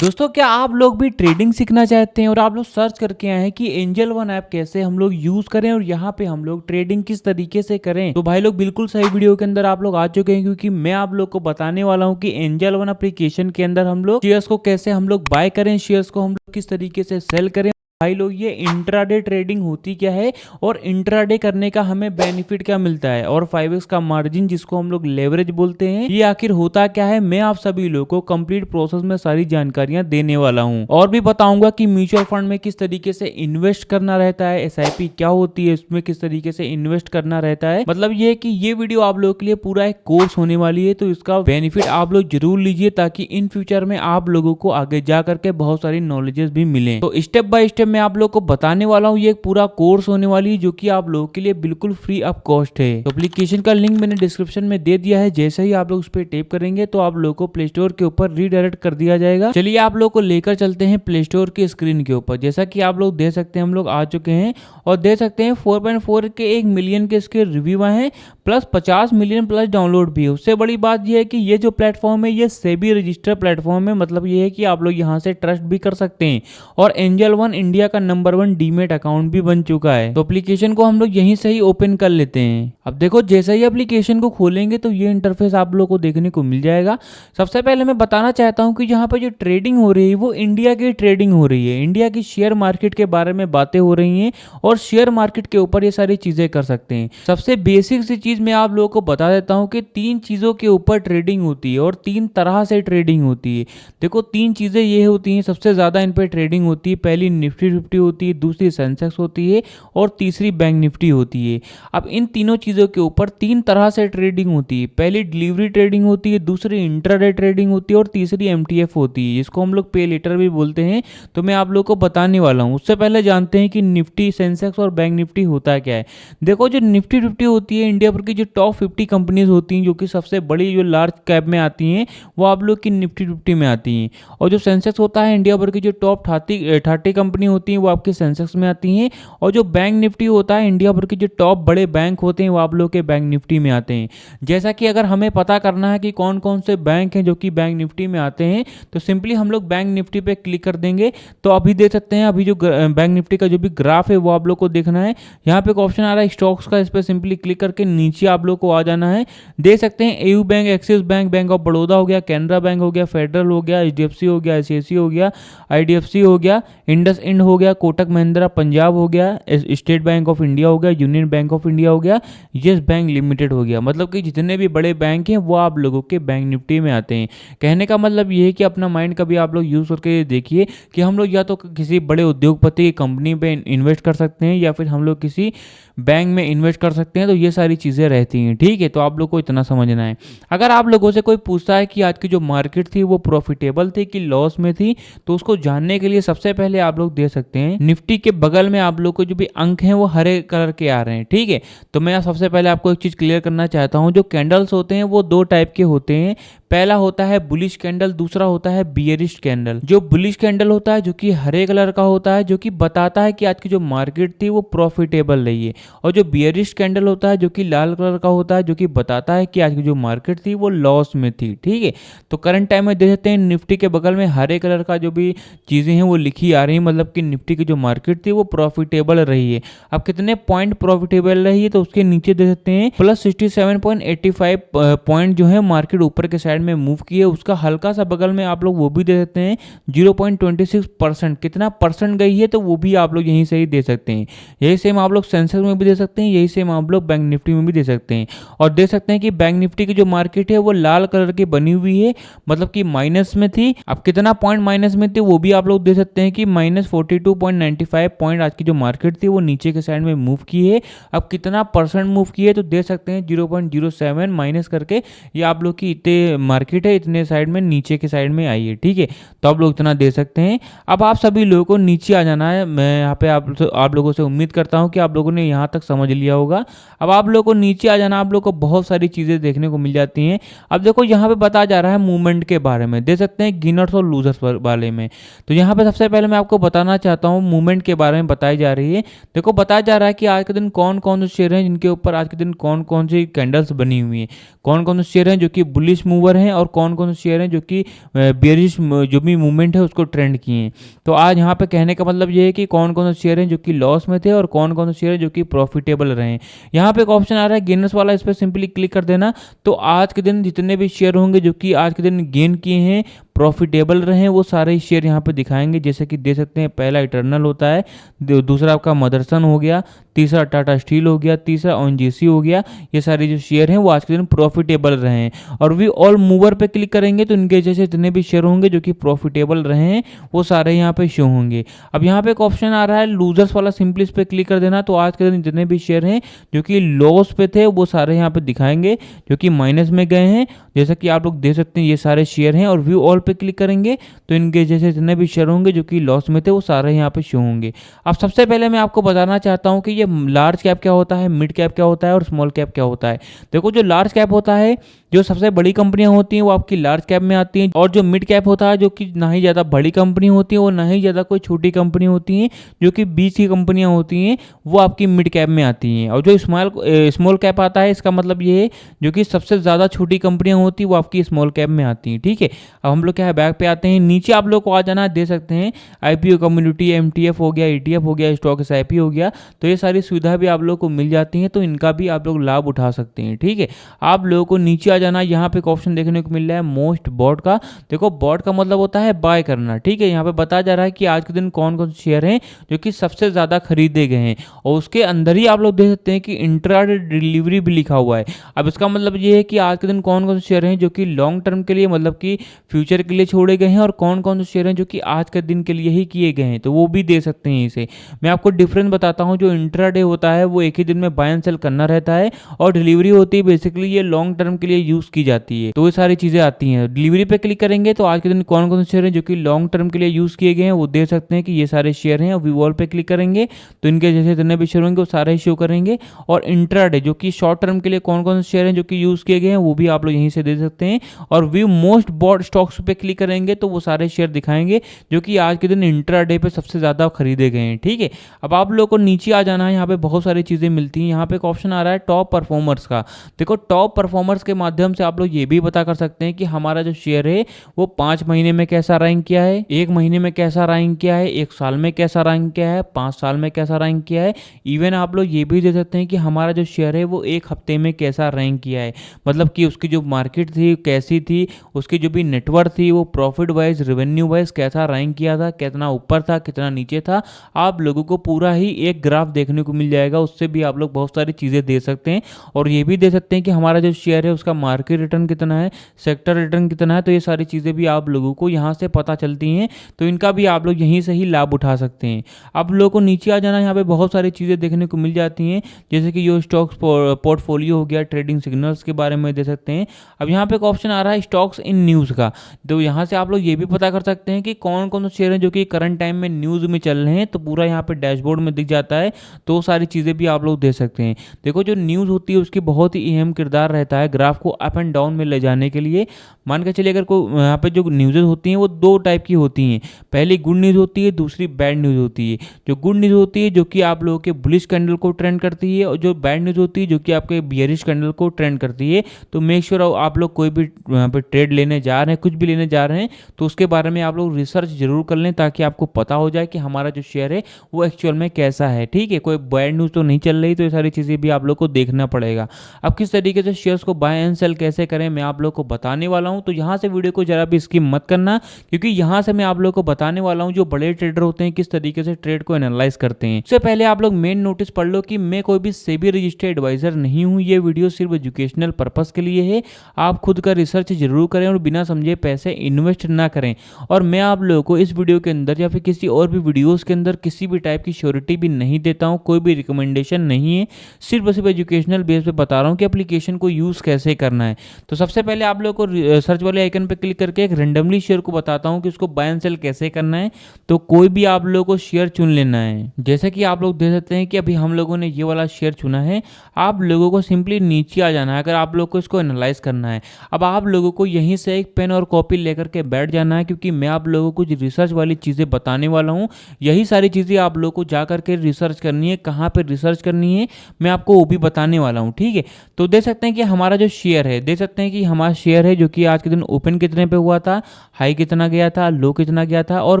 दोस्तों क्या आप लोग भी ट्रेडिंग सीखना चाहते हैं और आप लोग सर्च करके आए हैं कि एंजल वन ऐप कैसे हम लोग यूज करें और यहाँ पे हम लोग ट्रेडिंग किस तरीके से करें। तो भाई लोग बिल्कुल सही वीडियो के अंदर आप लोग आ चुके हैं, क्योंकि मैं आप लोग को बताने वाला हूँ कि एंजल वन एप्लीकेशन के अंदर हम लोग शेयर्स को कैसे हम लोग बाय करें, शेयर्स को हम लोग किस तरीके से सेल करें। भाई लोग ये इंट्राडे ट्रेडिंग होती क्या है और इंट्राडे करने का हमें बेनिफिट क्या मिलता है, और 5x का मार्जिन जिसको हम लोग लेवरेज बोलते हैं, ये आखिर होता क्या है। मैं आप सभी लोगों को कंप्लीट प्रोसेस में सारी जानकारियां देने वाला हूं, और भी बताऊंगा कि म्यूचुअल फंड में किस तरीके से इन्वेस्ट करना रहता है, SIP क्या होती है, इसमें किस तरीके से इन्वेस्ट करना रहता है। मतलब ये कि ये वीडियो आप लोगों के लिए पूरा एक कोर्स होने वाली है, तो इसका बेनिफिट आप लोग जरूर लीजिए, ताकि इन फ्यूचर में आप लोगों को आगे जा करके बहुत सारी नॉलेजेस भी मिले। तो स्टेप बाय स्टेप मैं आप लोग को बताने वाला हूँ, ये एक पूरा कोर्स होने वाली है जो कि आप लोगों के लिए बिल्कुल फ्री ऑफ कॉस्ट है। तो एप्लीकेशन का लिंक मैंने डिस्क्रिप्शन में दे दिया है, जैसे ही आप लोग उस पर टैप करेंगे तो आप लोगों को प्ले स्टोर के ऊपर रीडायरेक्ट कर दिया जाएगा। चलिए आप लोग को लेकर चलते हैं प्ले स्टोर की स्क्रीन के ऊपर। जैसा कि आप लोग देख सकते हैं हम लोग आ चुके हैं, और देख सकते हैं 4.4 के 1 मिलियन के इसके रिव्यू हैं, प्लस 50 मिलियन प्लस डाउनलोड भी है। उससे बड़ी बात यह है कि ये जो प्लेटफॉर्म है ये सेबी रजिस्टर्ड प्लेटफॉर्म है। मतलब ये है कि आप लोग यहाँ से ट्रस्ट भी कर सकते हैं, और एंजल वन इंडिया का नंबर 1 डीमेट अकाउंट भी बन चुका है। तो एप्लीकेशन को हम लोग यहीं से ही ओपन कर लेते हैं। अब देखो जैसे ही एप्लीकेशन को खोलेंगे तो ये इंटरफेस आप लोग को देखने को मिल जाएगा। सबसे पहले मैं बताना चाहता हूँ कि यहाँ पे जो ट्रेडिंग हो रही है वो इंडिया की ट्रेडिंग हो रही है, इंडिया की शेयर मार्केट के बारे में बातें हो रही हैं, और शेयर मार्केट के ऊपर ये सारी चीजें कर सकते हैं। सबसे बेसिक सी चीज मैं आप लोगों को बता देता हूँ कि 3 चीजों के ऊपर ट्रेडिंग होती है, और 3 तरह से ट्रेडिंग होती है। देखो 3 चीजें ये होती हैं, सबसे ज्यादा इन पे ट्रेडिंग होती है। पहली निफ्टी 50 होती है, दूसरी सेंसेक्स होती है, और तीसरी बैंक निफ्टी होती है। अब इन तीनों चीजों के ऊपर 3 तरह से ट्रेडिंग होती है। पहली डिलीवरी ट्रेडिंग होती है, दूसरी इंट्राडे ट्रेडिंग होती है, और तीसरी MTF होती है, जिसको हम लोग पे लेटर भी बोलते हैं। तो मैं आप लोग को बताने वाला हूं। उससे पहले जानते हैं कि निफ्टी, सेंसेक्स और बैंक निफ्टी होता क्या है। देखो जो निफ्टी 50 होती है, इंडिया भर की जो टॉप 50 कंपनीज होती हैं, जो कि सबसे बड़ी जो लार्ज कैप में आती हैं, वो आप लोग की निफ्टी 50 में आती हैं। और जो सेंसेक्स होता है, इंडिया भर की जो टॉप 30 कंपनी होती हैं, वो आपके सेंसेक्स में आती हैं। और जो बैंक निफ्टी होता है, इंडिया भर के जो टॉप बड़े बैंक होते हैं, वो आप लोग के बैंक निफ्टी में आते हैं। जैसा कि अगर हमें पता करना है कि कौन कौन से बैंक हैं जो कि बैंक निफ्टी में आते हैं, तो सिंपली हम लोग बैंक निफ्टी पे क्लिक कर देंगे। तो अभी देख सकते हैं, अभी जो बैंक निफ्टी का जो भी ग्राफ है वो आप लोग को देखना है। यहाँ पे एक ऑप्शन आ रहा है स्टॉक्स का, इस पर सिंपली क्लिक करके नीचे आप लोग को आ जाना है। देख सकते हैं AU bank, axis bank, bank of Baroda हो गया, कैनरा बैंक हो गया, फेडरल हो गया, HDFC हो गया, ICICI हो गया, IDFC हो गया, इंडस इंड हो गया, कोटक महिंद्रा पंजाब हो गया, स्टेट बैंक ऑफ इंडिया हो गया, यूनियन बैंक ऑफ इंडिया हो गया, यस बैंक लिमिटेड हो गया। मतलब कि जितने भी बड़े बैंक हैं वो आप लोगों के बैंक निफ्टी में आते हैं। कहने का मतलब ये है कि अपना माइंड कभी आप लोग यूज करके देखिए कि हम लोग या तो किसी बड़े उद्योगपति की कंपनी पे इन्वेस्ट कर सकते हैं, या फिर हम लोग किसी बैंक में इन्वेस्ट कर सकते हैं। तो ये सारी चीज़ें रहती हैं, ठीक है। तो आप लोग को इतना समझना है। अगर आप लोगों से कोई पूछता है कि आज की जो मार्केट थी वो प्रॉफिटेबल थी कि लॉस में थी, तो उसको जानने के लिए सबसे पहले आप लोग दे सकते हैं निफ्टी के बगल में आप लोग को जो भी अंक हैं वो हरे कलर के आ रहे हैं, ठीक है। तो मैं सबसे पहले आपको एक चीज़ क्लियर करना चाहता हूँ, जो कैंडल्स होते हैं वो 2 टाइप के होते हैं। पहला होता है बुलिश कैंडल, दूसरा होता है बियरिश कैंडल। जो बुलिश कैंडल होता है जो कि हरे कलर का होता है, जो कि बताता है कि आज की जो मार्केट थी वो प्रॉफिटेबल रही है। और जो बियरिश कैंडल होता है जो कि लाल कलर का होता है, जो कि बताता है कि आज की जो मार्केट थी वो लॉस में थी, ठीक है। तो करंट टाइम में देख सकते हैं निफ्टी के बगल में हरे कलर का जो भी चीज़ें हैं वो लिखी आ रही है, मतलब कि निफ्टी की जो मार्केट थी वो प्रॉफिटेबल रही है। अब कितने पॉइंट प्रॉफिटेबल रही है, तो उसके नीचे देख सकते हैं प्लस 67.85 पॉइंट जो है मार्केट ऊपर के साइड में मूव की है। उसका हल्का सा बगल में आप लोग वो भी दे सकते हैं 0.26%, कितना परसेंट गई है तो वो भी आप लोग यहीं से ही दे सकते हैं। यही सेम आप लोग सेंसेक्स में भी दे सकते हैं, यही सेम आप लोग बैंक निफ्टी में भी दे सकते हैं। और देख सकते हैं कि बैंक निफ्टी की जो मार्केट है वो लाल कलर की बनी हुई है, मतलब कि माइनस में थी। अब कितना पॉइंट माइनस में थी वो भी आप लोग दे सकते हैं कि -42.95 पॉइंट आज की जो मार्केट थी वो नीचे के साइड में मूव की है। अब कितना परसेंट मूव की है तो दे सकते हैं 0.07 माइनस करके, ये आप लोग की इतने मार्केट है इतने साइड में नीचे के साइड में आई है, ठीक है। तो आप लोग इतना दे सकते हैं। अब आप सभी लोगों को नीचे आ जाना है। मैं यहाँ पे आप लोगों से उम्मीद करता हूँ कि आप लोगों ने यहाँ तक समझ लिया होगा। अब आप लोगों को नीचे आ जाना, आप लोग को बहुत सारी चीज़ें देखने को मिल जाती हैं। अब देखो यहाँ पे बताया जा रहा है मूवमेंट के बारे में, देख सकते हैं गिनर्स और लूजर्स वाले में। तो यहाँ पे सबसे पहले मैं आपको बताना चाहता हूँ मूवमेंट के बारे में बताई जा रही है। देखो बताया जा रहा है कि आज के दिन कौन कौन से शेयर हैं जिनके ऊपर आज के दिन कौन कौन सी कैंडल्स बनी हुई हैं, कौन कौन से शेयर हैं जो कि बुलिश मूवर हैं और कौन कौन से शेयर हैं जो कि बेरिश जो भी मूवमेंट है उसको ट्रेंड किए हैं। तो आज यहाँ पे कहने का मतलब ये है कि कौन कौन से शेयर हैं जो कि लॉस में थे और कौन कौन से शेयर हैं जो कि प्रॉफिटेबल रहे। यहाँ पे एक ऑप्शन आ रहा है गेनर्स वाला, इस पर सिंपली क्लिक कर देना। तो आज के दिन जितने भी शेयर होंगे जो कि आज के दिन गेन किए हैं, प्रॉफिटेबल रहे, वो सारे शेयर यहाँ पे दिखाएंगे। जैसे कि देख सकते हैं पहला इटर्नल होता है, दूसरा आपका मदरसन हो गया, तीसरा टाटा स्टील हो गया, तीसरा ओएनजीसी हो गया। ये सारे जो शेयर हैं वो आज के दिन प्रॉफिटेबल रहे हैं। और वी ऑल मूवर पे क्लिक करेंगे तो इनके जैसे जितने भी शेयर होंगे जो कि प्रॉफिटेबल रहे हैं वो सारे यहाँ पे शो होंगे। अब यहाँ पे एक ऑप्शन आ रहा है लूजर्स वाला, सिंपली इस पे क्लिक कर देना। तो आज के दिन जितने भी शेयर हैं जो कि लॉस पे थे वो सारे यहाँ पे दिखाएंगे जो कि माइनस में गए हैं। जैसा कि आप लोग देख सकते हैं ये सारे शेयर हैं। और व्यू ऑल पे क्लिक करेंगे तो इनके जैसे जितने भी शेयर होंगे जो कि लॉस में थे वो सारे यहाँ पे शो होंगे। अब सबसे पहले मैं आपको बताना चाहता हूँ कि ये लार्ज कैप क्या होता है, मिड कैप क्या होता है और स्मॉल कैप क्या होता है। देखो जो लार्ज कैप होता है, जो सबसे बड़ी कंपनियां होती हैं वो आपकी लार्ज कैप में आती हैं। और जो मिड कैप होता है जो कि ना ही ज़्यादा बड़ी कंपनी होती है और ना ही ज़्यादा कोई छोटी कंपनी होती हैं, जो कि बीच की कंपनियां होती हैं वो आपकी मिड कैप में आती हैं। और जो स्मॉल कैप आता है इसका मतलब ये है जो कि सबसे ज़्यादा छोटी कंपनियां होती हैं वो आपकी स्मॉल कैप में आती हैं। ठीक है, अब हम लोग क्या है बैक पे आते हैं। नीचे आप लोग को आ जाना, दे सकते हैं आईपीओ कम्युनिटी, एमटीएफ हो गया, ईटीएफ हो गया, स्टॉक एसआईपी हो गया। तो ये सारी सुविधा भी आप लोग को मिल जाती हैं, तो इनका भी आप लोग लाभ उठा सकते हैं। ठीक है, आप लोगों को नीचे आ जाना, यहाँ पे एक ऑप्शन देखने को मिल रहा है मोस्ट बॉट का। देखो बॉट का मतलब होता है बाय करना। ठीक है, यहाँ पे बताया जा रहा है कि आज के दिन कौन कौन से शेयर हैं जो कि सबसे ज्यादा खरीदे गए हैं। और उसके अंदर ही आप लोग देख सकते हैं कि इंट्राडे डिलीवरी भी लिखा हुआ है। अब इसका मतलब ये है कि आज के दिन कौन कौन से शेयर हैं जो कि लॉन्ग टर्म के लिए मतलब कि फ्यूचर के लिए छोड़े गए हैं और कौन कौन से शेयर हैं जो कि आज के दिन के लिए ही किए गए हैं, तो वो भी दे सकते हैं इसे। मैं आपको डिफरेंस बताता हूँ। जो इंट्राडे होता है वो एक ही दिन में बाय एंड सेल करना रहता है और डिलीवरी होती है बेसिकली ये लॉन्ग टर्म के लिए यूज की जाती है। तो ये सारी चीजें आती हैं। डिलीवरी पे क्लिक करेंगे तो आज के दिन कौन कौन से शेयर हैं जो कि लॉन्ग टर्म के लिए यूज किए गए हैं वो दे सकते हैं कि ये सारे शेयर हैं। और विवॉल पे क्लिक करेंगे तो इनके जैसे जितने भी शेयर होंगे वो सारे शो करेंगे। और इंट्राडे जो कि शॉर्ट टर्म के लिए कौन कौन से शेयर हैं जो कि यूज किए गए हैं वो भी आप लोग यहीं से दे सकते हैं। और व्यू मोस्ट बॉट स्टॉक्स पे क्लिक करेंगे तो वो सारे शेयर दिखाएंगे जो कि आज के दिन इंट्राडे पे सबसे ज्यादा खरीदे गए हैं। ठीक है, अब आप लोगों को नीचे आ जाना है। यहाँ पे बहुत सारी चीजें मिलती हैं। यहाँ पे एक ऑप्शन आ रहा है टॉप परफॉर्मर्स का। देखो टॉप परफॉर्मर्स के माध्यम से आप लोग ये भी पता कर सकते हैं कि हमारा जो शेयर है वो 5 महीने में कैसा रैंक किया है, 1 महीने में कैसा रैंक किया है, 1 साल में कैसा रैंक किया है, 5 साल में कैसा रैंक किया है। इवन आप लोग ये भी दे सकते हैं कि हमारा जो शेयर है वो 1 हफ्ते में कैसा रैंक किया है, मतलब कि उसकी जो मार्केट थी कैसी थी, उसकी जो भी नेटवर्थ थी वो प्रॉफिट वाइज रेवेन्यू वाइज कैसा रैंक किया था, कितना ऊपर था कितना नीचे था। आप लोगों को पूरा ही एक ग्राफ देखने को मिल जाएगा। उससे भी आप लोग बहुत सारी चीज़ें दे सकते हैं। और ये भी दे सकते हैं कि हमारा जो शेयर है उसका मार्केट रिटर्न कितना है, सेक्टर रिटर्न कितना है। तो ये सारी चीज़ें भी आप लोगों को यहाँ से पता चलती हैं, तो इनका भी आप लोग यहीं से ही लाभ उठा सकते हैं। आप लोगों को नीचे आ जाना, यहाँ पे बहुत सारी चीज़ें देखने को मिल जाती हैं जैसे कि यो स्टॉक्स पोर्टफोलियो हो गया, ट्रेडिंग सिग्नल्स के बारे में दे सकते हैं। अब यहाँ पे एक ऑप्शन आ रहा है स्टॉक्स इन न्यूज़ का। तो यहाँ से आप लोग ये भी पता कर सकते हैं कि कौन कौन से शेयर हैं जो कि करंट टाइम में न्यूज़ में चल रहे हैं, तो पूरा यहाँ पे डैशबोर्ड में दिख जाता है। तो सारी चीज़ें भी आप लोग दे सकते हैं। देखो जो न्यूज़ होती है उसकी बहुत ही अहम किरदार रहता है ग्राफ को अप एंड डाउन में ले जाने के लिए। मान के चलिए अगर कोई यहाँ पे जो न्यूज़ होती हैं वो 2 टाइप की होती हैं। पहली गुड न्यूज़ होती है, दूसरी बैड न्यूज़ होती है। जो गुड न्यूज़ होती है जो कि आप लोगों के बुलिश कैंडल को ट्रेंड करती है, और जो बैड न्यूज़ होती है जो कि आपके बियरिश कैंडल को ट्रेंड करती है। तो मेक श्योर आप लोग कोई भी यहाँ पे ट्रेड लेने जा रहे हैं, कुछ भी लेने जा रहे हैं, तो उसके बारे में आप लोग रिसर्च जरूर कर लें ताकि आपको पता हो जाए कि हमारा जो शेयर है वो एक्चुअल में कैसा है। ठीक है, कोई बैड न्यूज़ तो नहीं चल रही, तो ये सारी चीज़ें भी आप लोग को देखना पड़ेगा। अब किस तरीके से शेयर्स को बाय एंड सेल कैसे करें मैं आप लोग को बताने वाला हूं। तो यहां से वीडियो को जरा भी स्किप मत करना, क्योंकि यहां से मैं आप लोग को बताने वाला हूं जो बड़े ट्रेडर होते हैं किस तरीके से ट्रेड को एनालाइज करते हैं। इससे पहले आप लोग मेन नोटिस पढ़ लो कि मैं कोई भी सेबी रजिस्टर्ड एडवाइजर नहीं हूं। ये वीडियो सिर्फ एजुकेशनल पर्पस के लिए है। आप खुद का रिसर्च जरूर करें और बिना समझे पैसे इन्वेस्ट ना करें। और मैं आप लोगों को इस वीडियो के अंदर या फिर किसी और भी वीडियोस के अंदर किसी भी टाइप की श्योरिटी भी नहीं देता हूं, कोई भी रिकमेंडेशन नहीं है, सिर्फ और सिर्फ एजुकेशनल बेस पे बता रहा हूँ कि एप्लीकेशन को यूज़ कैसे करना है। तो सबसे पहले आप लोग को सर्च वाले आइकन पे क्लिक करके एक रेंडमली शेयर को बताता हूँ कि उसको बाय एंड सेल कैसे करना है। तो कोई भी आप लोगों को शेयर चुन लेना है। जैसे कि आप लोग देख सकते हैं कि अभी हम लोगों ने ये वाला शेयर चुना है। आप लोगों को सिंपली नीचे आ जाना है अगर आप लोग को इसको एनालाइज करना है। अब आप लोगों को यहीं से एक पेन और कॉपी लेकर के बैठ जाना है, क्योंकि मैं आप लोगों को कुछ रिसर्च वाली चीज़ें बताने वाला हूँ। यही सारी चीज़ें आप लोगों को जा करके रिसर्च करनी है। कहाँ पर रिसर्च करनी है मैं आपको वो भी बताने वाला हूँ, ठीक है। तो देख सकते हैं कि हमारा जो शेयर है, देख सकते हैं कि हमारा शेयर है जो कि आज के दिन ओपन कितने पे हुआ था, हाई कितना गया था, लो कितना गया था, और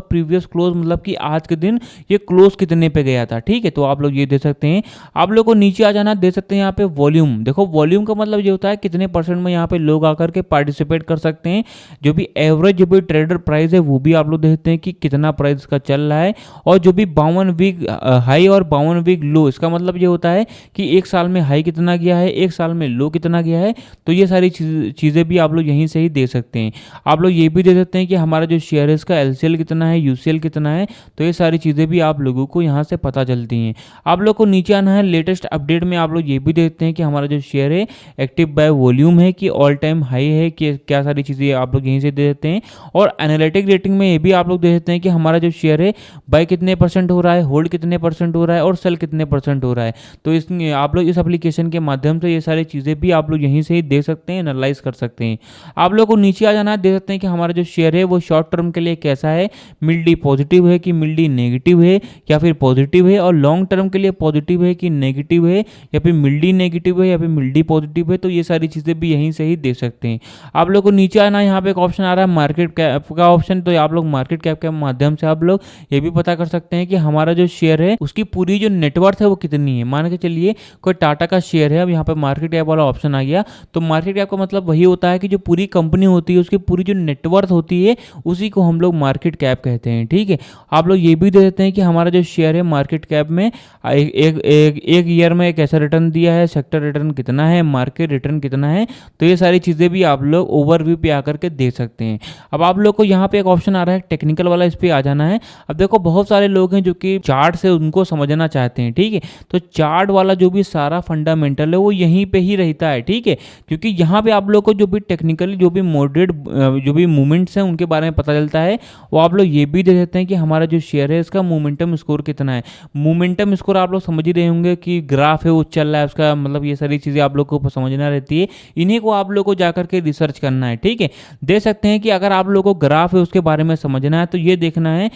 प्रीवियस क्लोज मतलब कि आज के दिन ये क्लोज कितने पे गया था, ठीक है। तो आप लोग ये देख सकते हैं। आप लोग को नीचे आ जाना, देख सकते हैं यहाँ पे वॉल्यूम। देखो वॉल्यूम का मतलब ये होता है कितने परसेंट में यहाँ पे लोग आकर के पार्टिसिपेट कर सकते हैं। जो भी एवरेज जो भी ट्रेडर प्राइस है वो भी आप लोग देखते हैं कि कितना प्राइस का चल रहा है। और जो भी 52 वीक हाई और 52 वीक लो, इसका मतलब ये होता है कि एक साल में हाई कितना गया है, एक साल में लो कितना गया है। तो ये सारी चीज़ें भी आप लोग यहीं से ही दे सकते हैं। आप लोग ये भी दे सकते हैं कि हमारा जो शेयर है इसका एलसीएल कितना है, यूसीएल कितना है। तो ये सारी चीज़ें भी आप लोगों को यहाँ से पता चलती हैं। आप लोग को नीचे आना है, लेटेस्ट अपडेट में आप लोग ये भी देखते हैं कि हमारा जो शेयर है एक्टिव बाय वॉल्यूम है कि ऑल टाइम हाई है कि क्या सारी चीज़ें आप लोग यहीं से दे देते हैं। और एनालिटिक रेटिंग में ये भी आप लोग दे देते हैं कि हमारा जो शेयर है बाय कितने परसेंट हो रहा है, होल्ड कितने परसेंट हो रहा है और सेल कितने परसेंट हो रहा है। तो इस आप लोग इस एप्लीकेशन के माध्यम से ये सारी चीज़ें भी आप लोग यहीं से ही देख सकते हैं, एनालाइज कर सकते हैं। आप लोग को नीचे आ जाना है, देख सकते हैं कि हमारा जो शेयर है वो शॉर्ट टर्म के लिए कैसा है, मिल्डी पॉजिटिव है कि मिल्डी नेगेटिव है या फिर पॉजिटिव है, और लॉन्ग टर्म के लिए पॉजिटिव है कि नेगेटिव है या फिर मिल्डी नेगेटिव है या फिर मिल्डी पॉजिटिव है। तो ये सारी चीज़ें भी यहीं से ही देख सकते हैं। आप लोग को नीचे आना, यहाँ पे एक ऑप्शन आ रहा है मार्केट कैप का ऑप्शन। तो आप लोग मार्केट कैप के माध्यम से आप लोग ये भी पता कर सकते हैं कि हमारा जो शेयर है उसकी पूरी जो नेटवर्थ है वो कितनी है। मान के चलिए कोई टाटा का शेयर है, अब यहाँ पे मार्केट कैप वाला ऑप्शन आ गया। तो मार्केट कैप का मतलब वही होता है कि जो पूरी कंपनी होती है उसकी पूरी जो नेटवर्थ होती है उसी को हम लोग मार्केट कैप कहते हैं, ठीक है। आप लोग ये भी दे देते हैं कि हमारा जो शेयर है मार्केट कैप में एक ईयर में एक ऐसा रिटर्न दिया है, सेक्टर रिटर्न कितना है, मार्केट रिटर्न कितना है। तो ये सारी चीज़ें भी आप लोग ओवरव्यू पे आकर के देख सकते हैं। अब आप लोग को यहाँ पे एक ऑप्शन आ रहा है टेक्निकल वाला, इस पर आ जाना है। अब देखो बहुत सारे लोग हैं जो कि चार्ट से उनको समझना चाहते हैं, ठीक है। तो चार्ट वाला जो भी सारा फंडामेंटल है वो यहीं पे ही रहता है, ठीक है। क्योंकि यहाँ पे आप लोग को जो भी टेक्निकली जो भी मॉडरेट जो भी मूवमेंट्स हैं उनके बारे में पता चलता है। वो आप लोग ये भी दे देते हैं कि हमारा जो शेयर है इसका मोमेंटम स्कोर कितना है। मोमेंटम स्कोर आप लोग समझ ही रहे होंगे कि ग्राफ है वो चल रहा है उसका मतलब, ये सारी चीज़ें आप लोग को समझना रहती है। इन्हीं को आप लोग को जाकर के रिसर्च करना है, ठीक है। देख सकते हैं कि अगर आप लोग को ग्राफ है उसके बारे में समझना है तो ये देखना है,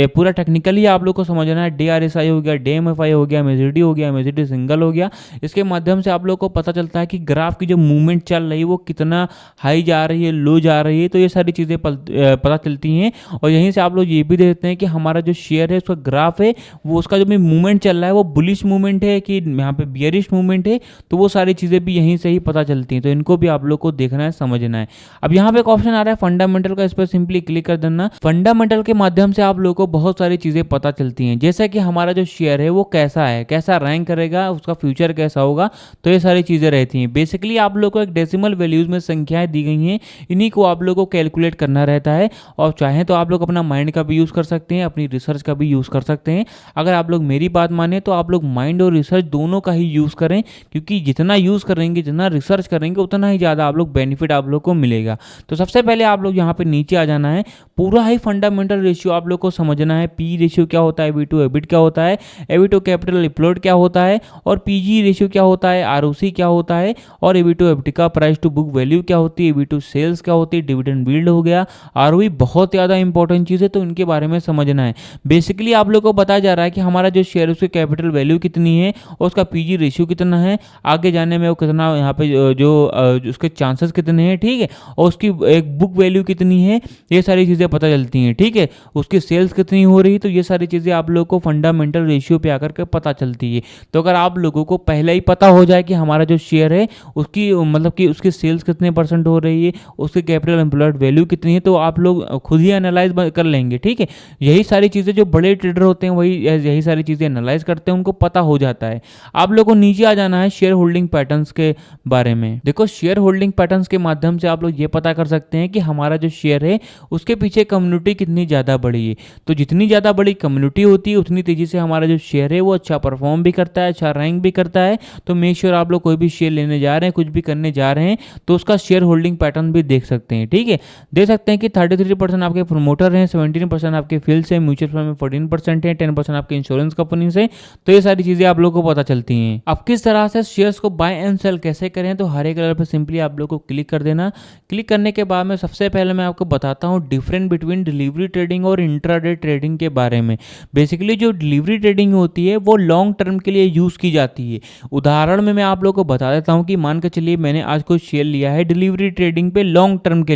पूरा टेक्निकली आप लोग को समझना है। DRSI हो गया, DMFI हो गया, MACD हो गया, MACD सिंगल हो गया। इसके माध्यम से आप लोग को पता चलता है कि ग्राफ की जो मूवमेंट चल रही है वो कितना हाई जा रही है, लो जा रही है। तो ये सारी चीज़ें पता चलती हैं। और यहीं से आप लोग ये भी देखते हैं कि हमारा जो शेयर है उसका ग्राफ है वो उसका जो भी मूवमेंट चल रहा है वो बुलिश मूवमेंट है कि यहाँ पे बियरिश मूवमेंट है। तो वो सारी चीज़ें भी यहीं से ही पता चलती हैं। तो इनको भी आप लोग को देखना है, समझना है। अब यहाँ पे एक ऑप्शन आ रहा है फंडामेंटल का, इस पर सिंपली क्लिक कर देना। फंडामेंटल के माध्यम से आप लोगों को बहुत सारी चीज़ें पता चलती हैं, जैसे कि हमारा जो शेयर है वो कैसा है, कैसा रैंक करेगा, उसका फ्यूचर कैसा होगा। तो ये सारी चीज़ें रहती हैं। बेसिकली आप लोग को एक डेसिमल वैल्यूज में संख्याएं दी गई हैं, इन्हीं को आप लोग को कैलकुलेट करना रहता है। और चाहें तो आप लोग अपना माइंड का भी यूज़ कर सकते हैं, अपनी रिसर्च का भी यूज़ कर सकते हैं। अगर आप लोग मेरी बात माने तो आप लोग माइंड और रिसर्च दोनों का ही यूज़ करें, क्योंकि जितना यूज़ करेंगे, जितना रिसर्च करेंगे उतना ही ज़्यादा आप लोग बेनिफिट आप लोग को मिलेगा। तो सबसे पहले आप लोग यहाँ पे नीचे आ जाना है, पूरा ही फंडामेंटल रेशियो आप लोग को समझना है। पी रेशियो क्या होता है, EV टू एबिट क्या होता है, EV टू कैपिटल एम्प्लॉयड क्या होता है, और PG रेशियो क्या होता है, ROC क्या होता है, और EV टू एबिट का प्राइस टू बुक वैल्यू क्या होती है, EV टू सेल्स क्या होती है, डिविडेंड यील्ड हो गया, ROE बहुत ज़्यादा इंपॉर्टेंट चीज़ है। तो इनके बारे में समझना है। बेसिकली आप लोग को बताया जा रहा है कि हमारा जो शेयर उसकी कैपिटल वैल्यू कितनी है और उसका PG रेशियो कितना है, आगे जाने में वो कितना यहाँ पे जो उसके चांसेस कितने हैं, ठीक है, और उसकी एक बुक वैल्यू कितनी है, ये सारी चीज़ें पता चलती हैं, ठीक है। उसकी सेल्स कितनी हो रही है, तो ये सारी चीज़ें आप लोग को फंडामेंटल रेशियो पे आकर के पता चलती है। तो अगर आप लोगों को पहले ही पता हो जाए कि हमारा जो शेयर है उसकी मतलब कि उसकी सेल्स कितने % हो रही है, उसकी कैपिटल एम्प्लॉयड वैल्यू कितनी है, तो आप लोग खुद ही एनालाइज कर लेंगे, ठीक है। यही सारी चीज़ें जो बड़े ट्रेडर होते हैं वही यही सारी चीज़ें एनालाइज करते हैं, उनको पता हो जाता है। आप लोगों को नीचे आ जाना है शेयर होल्डिंग पैटर्न्स के बारे में। देखो शेयर होल्डिंग पैटर्न्स के माध्यम से आप लोग ये पता कर सकते हैं कि हमारा जो शेयर है उसके पीछे कम्युनिटी कितनी ज़्यादा बड़ी है। तो जितनी ज़्यादा बड़ी कम्युनिटी होती है उतनी तेज़ी से हमारा जो शेयर है वो अच्छा परफॉर्म भी करता है, अच्छा रैंक भी करता है, तो मेक श्योर आप लोग कोई भी शेयर लेने जा रहे हैं, कुछ भी करने जा रहे हैं, तो उसका शेयर होल्डिंग पैटर्न भी देख सकते हैं। ठीक है, देख सकते हैं कि 33% आपके प्रोमोटर हैं, 17% आपके फील्ड से, म्यूचुअल फंड में 14% है, 10% आपके इंश्योरेंस कंपनी से। तो ये सारी चीजें आप लोगों को पता चलती हैं। अब किस तरह से शेयर्स को बाय एंड सेल कैसे करें, तो हरे कलर पर सिंपली आप लोग को क्लिक कर देना। क्लिक करने के बाद में सबसे पहले मैं आपको बताता हूँ डिफरेंस बिटवीन डिलीवरी ट्रेडिंग और इंट्राडे ट्रेडिंग के बारे में। बेसिकली जो डिलीवरी ट्रेडिंग होती है वो लॉन्ग टर्म के लिए यूज की जाती है। उदाहरण में मैं आप लोगों को बता देता हूँ कि मान के चलिए मैंने आज कोई शेयर लिया है डिलीवरी ट्रेडिंग पे लॉन्ग टर्म के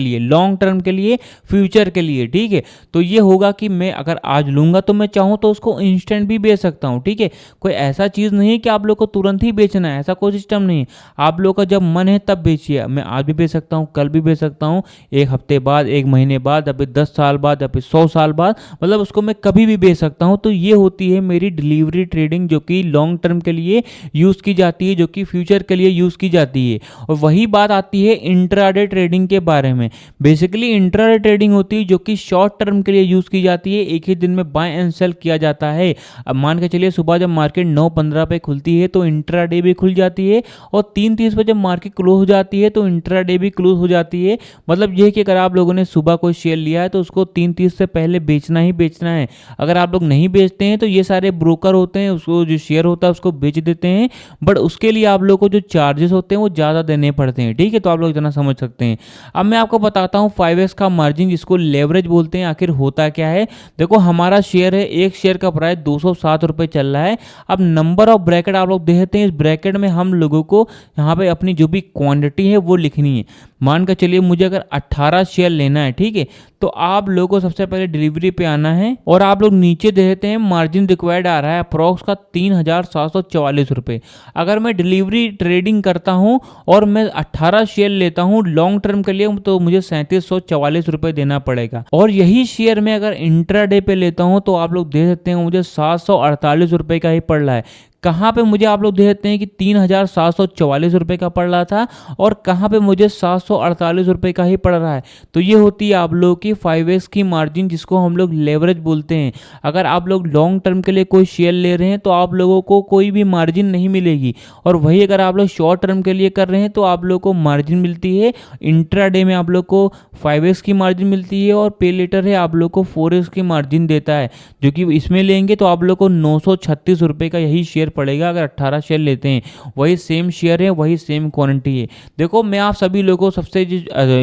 लिए, फ्यूचर के लिए। ठीक है, तो ये होगा कि मैं अगर आज लूंगा तो मैं चाहूँ तो उसको इंस्टेंट भी बेच सकता हूँ। ठीक है, कोई ऐसा चीज नहीं है कि आप लोग को तुरंत ही बेचना है, ऐसा कोई सिस्टम नहीं है। आप लोग का जब मन है तब बेचिए। मैं आज भी बेच सकता हूँ, कल भी बेच सकता हूँ, एक हफ्ते बाद, एक महीने बाद, या फिर 10 साल बाद, या फिर 100 साल बाद, मतलब उसको मैं कभी भी बेच सकता हूँ। तो ये होती है मेरी डिलीवरी ट्रेडिंग, जो कि लॉन्ग टर्म के लिए यूज की जाती है, जो कि फ्यूचर के लिए यूज की जाती है। और वही बात आती है इंट्राडे ट्रेडिंग के बारे में। बेसिकली इंट्राडे ट्रेडिंग होती है जो कि शॉर्ट टर्म के लिए यूज की जाती है, एक ही दिन में बाय एंड सेल किया जाता है। अब मान के चलिए सुबह जब मार्केट 9:15 पे खुलती है तो इंट्राडे भी खुल जाती है, और 3:30 पे जब मार्केट क्लोज हो जाती है तो इंट्राडे भी क्लोज हो जाती है। मतलब ये कि अगर आप लोगों ने सुबह कोई शेयर लिया है तो उसको 3:30 से पहले बेचना ही बेचना है। अगर आप लोग नहीं बेचते हैं तो ये सारे ब्रोकर होते हैं, उसको जो शेयर होता है उसको बेच देते हैं, बट उसके लिए आप लोग को जो चार्जेस होते हैं वो ज़्यादा देने पड़ते हैं। ठीक है, तो आप लोग इतना समझ सकते हैं। अब मैं आपको बताता हूँ 5x का मार्जिन, जिसको लेवरेज बोलते हैं, आखिर होता क्या है। देखो हमारा शेयर है, एक शेयर का प्राइस 207 रुपये चल रहा है। अब नंबर ऑफ ब्रैकेट आप लोग देखते हैं, इस ब्रैकेट में हम लोगों को यहाँ पे अपनी जो भी क्वांटिटी है वो लिखनी है। मान कर चलिए मुझे अगर 18 शेयर लेना है, ठीक है, तो आप लोगों को सबसे पहले डिलीवरी पे आना है, और आप लोग नीचे देते हैं मार्जिन रिक्वायर्ड आ रहा है अप्रॉक्स का 3744 रुपये। अगर मैं डिलीवरी ट्रेडिंग करता हूं और मैं 18 शेयर लेता हूं लॉन्ग टर्म के लिए, तो मुझे 3744 रुपये देना पड़ेगा। और यही शेयर मैं अगर इंट्राडे पे लेता हूं तो आप लोग दे सकते हैं मुझे 748 रुपये का ही पड़ रहा है। कहाँ पे मुझे आप लोग देते हैं कि 3744 रुपये का पड़ रहा था, और कहाँ पे मुझे 748 रुपये का ही पड़ रहा है। तो ये होती है आप लोगों की 5x की मार्जिन, जिसको हम लोग लेवरेज बोलते हैं। अगर आप लोग लॉन्ग टर्म के लिए कोई शेयर ले रहे हैं तो आप लोगों को कोई भी मार्जिन नहीं मिलेगी, और वही अगर आप लोग शॉर्ट टर्म के लिए कर रहे हैं तो आप लोग को मार्जिन मिलती है। इंट्राडे में आप लोग को 5x की मार्जिन मिलती है, और पे लेटर है आप लोग को 4x की मार्जिन देता है, जो कि इसमें लेंगे तो आप लोग को 936 रुपये का यही शेयर पड़ेगा अगर 18 शेयर लेते हैं। वही सेम शेयर है, वही सेम क्वांटिटी है। देखो मैं आप सभी लोगों को सबसे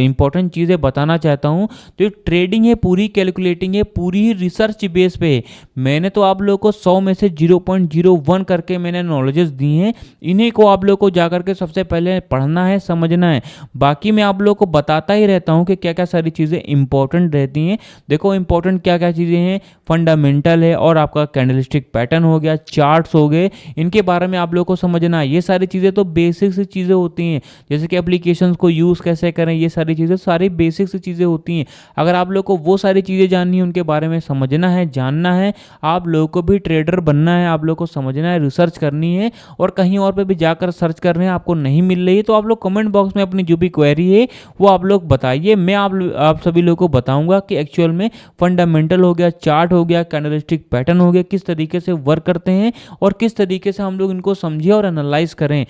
इंपॉर्टेंट चीज़ें बताना चाहता हूँ। तो ये ट्रेडिंग है, पूरी कैलकुलेटिंग है, पूरी ही रिसर्च बेस पे है। मैंने तो आप लोगों को 100 में से 0.01 करके मैंने नॉलेजेस दी हैं, इन्हीं को आप लोग को जाकर के सबसे पहले पढ़ना है, समझना है। बाकी मैं आप लोग को बताता ही रहता हूँ कि क्या क्या सारी चीज़ें इंपॉर्टेंट रहती हैं। देखो इंपॉर्टेंट क्या क्या चीज़ें हैं, फंडामेंटल है, और आपका कैंडलस्टिक पैटर्न हो गया, चार्ट्स हो गए, इनके बारे में आप लोगों को समझना है। ये सारी चीज़ें तो बेसिक सी चीज़ें होती हैं, जैसे कि एप्लीकेशंस को यूज़ कैसे करें, ये सारी चीज़ें सारी बेसिक सी चीज़ें होती हैं। अगर आप लोग को वो सारी चीज़ें जाननी है, उनके बारे में समझना है, जानना है, आप लोगों को भी ट्रेडर बनना है, आप लोग को समझना है, रिसर्च करनी है, और कहीं और पे भी जाकर सर्च कर रहे हैं आपको नहीं मिल रही है, तो आप लोग कमेंट बॉक्स में अपनी जो भी क्वेरी है वो आप लोग बताइए। मैं आप सभी लोगों को बताऊंगा कि एक्चुअल में फंडामेंटल हो गया, चार्ट हो गया, कैंडलस्टिक पैटर्न हो गया, किस तरीके से वर्क करते हैं और किस तरीके से हम लोग इनको समझें और एनालाइज करें।